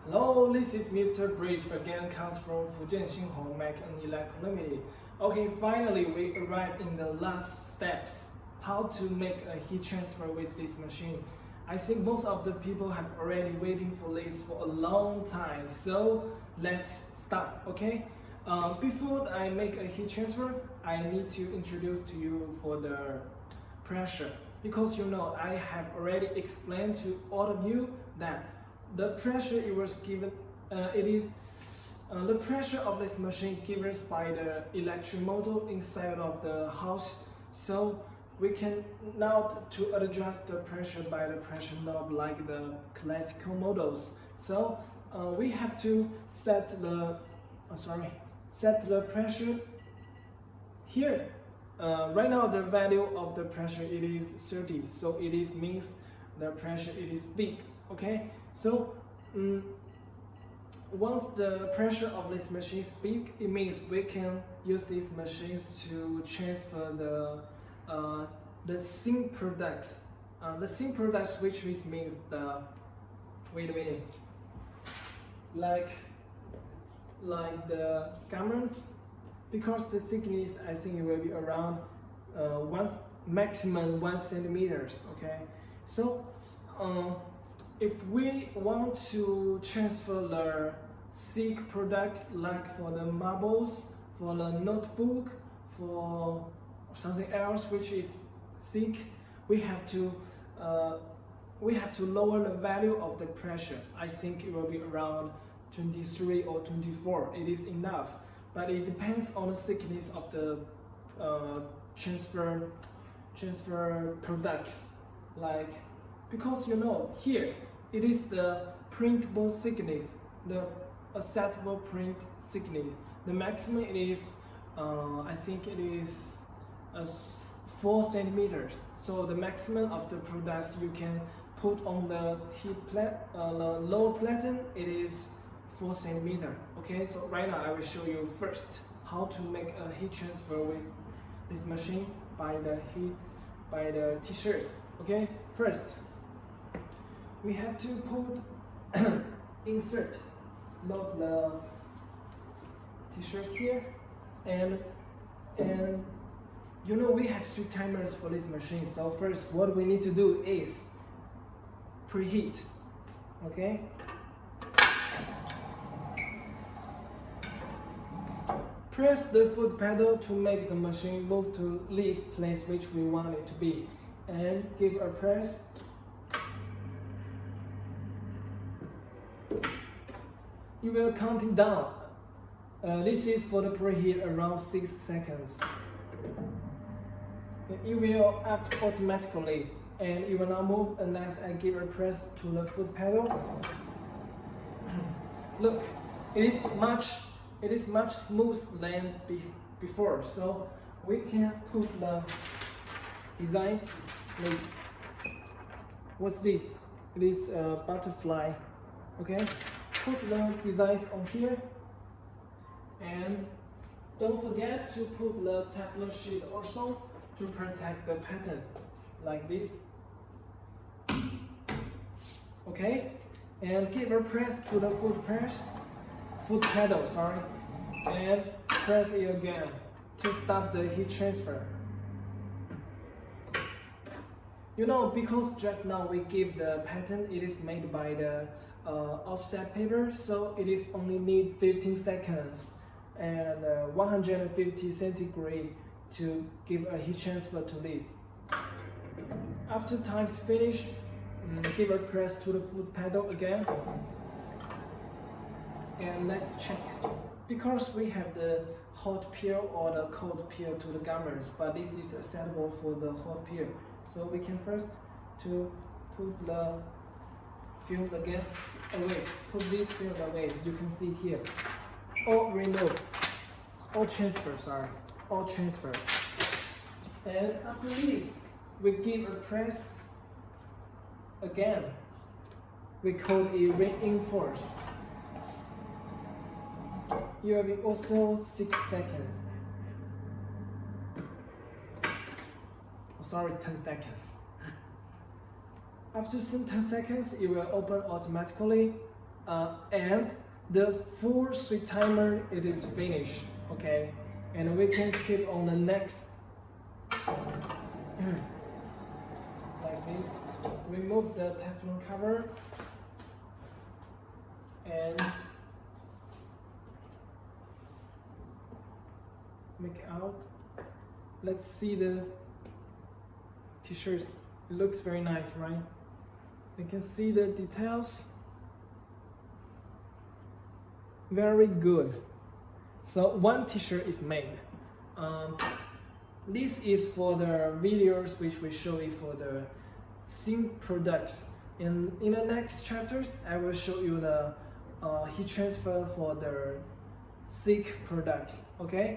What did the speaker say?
Hello, this is Mr. Bridge again, comes from Fujian Xinhong Mac and Electron Limited. Okay, finally we arrived in the last steps. How to make a heat transfer with this machine. I think most of the people have already waiting for this for a long time. So let's start, okay? Before I make a heat transfer, I need to introduce to you for the pressure. Because you know, I have already explained to all of you that the pressure it was given, the pressure of this machine given by the electric motor inside of the house. So we can now to adjust the pressure by the pressure knob like the classical models. So we have to set the pressure here. Right now the value of the pressure it is 30, so it is means the pressure it is big. Okay, so once the pressure of this machine is big, it means we can use these machines to transfer the same products. The same products, which means the like the garments, because the thickness I think it will be around maximum 1 centimeters. Okay, so if we want to transfer the thick products like for the marbles, for the notebook, for something else which is thick, we have to lower the value of the pressure. I think it will be around 23 or 24. It is enough, but it depends on the thickness of the transfer products. Like, because you know here it is the printable thickness, the acceptable print thickness. The maximum it is I think it is 4 centimeters. So the maximum of the products you can put on the the lower platen it is 4 centimeters. Okay, so right now I will show you first how to make a heat transfer with this machine by the t-shirts. Okay, first we have to put load the t-shirts here, and you know we have 3 timers for this machine. So first what we need to do is preheat. Okay, press the foot pedal to make the machine move to this place which we want it to be, and give a press. You will count it down. This is for the preheat around 6 seconds. It will act automatically, and it will not move unless I give a press to the foot pedal. Look, it is much smooth than before. So we can put the designs. Like, what's this? It is a butterfly. Okay, put the designs on here, and don't forget to put the Teflon sheet also to protect the pattern, like this. Okay, and give a press to the foot pedal, and press it again to start the heat transfer. You know, because just now we give the pattern, it is made by the offset paper, so it is only need 15 seconds and 150 centigrade to give a heat transfer to this. After time's finished, give a press to the foot pedal again, and let's check. Because we have the hot peel or the cold peel to the garments, but this is acceptable for the hot peel. So we can first to put the film again away. Put this film away. You can see here. All remove. All transfer. All transfer. And after this, we give a press again. We call it reinforce. You will be also 6 seconds. 10 seconds. After 10 seconds, it will open automatically, and the full sweep timer, it is finished. Okay, and we can keep on the next like this. Remove the Teflon cover and make out. Let's see the t-shirt. It looks very nice, right? You can see the details. Very good. So one t-shirt is made. This is for the videos which we show you for the thin products. In the next chapters, I will show you the heat transfer for the thick products. Okay.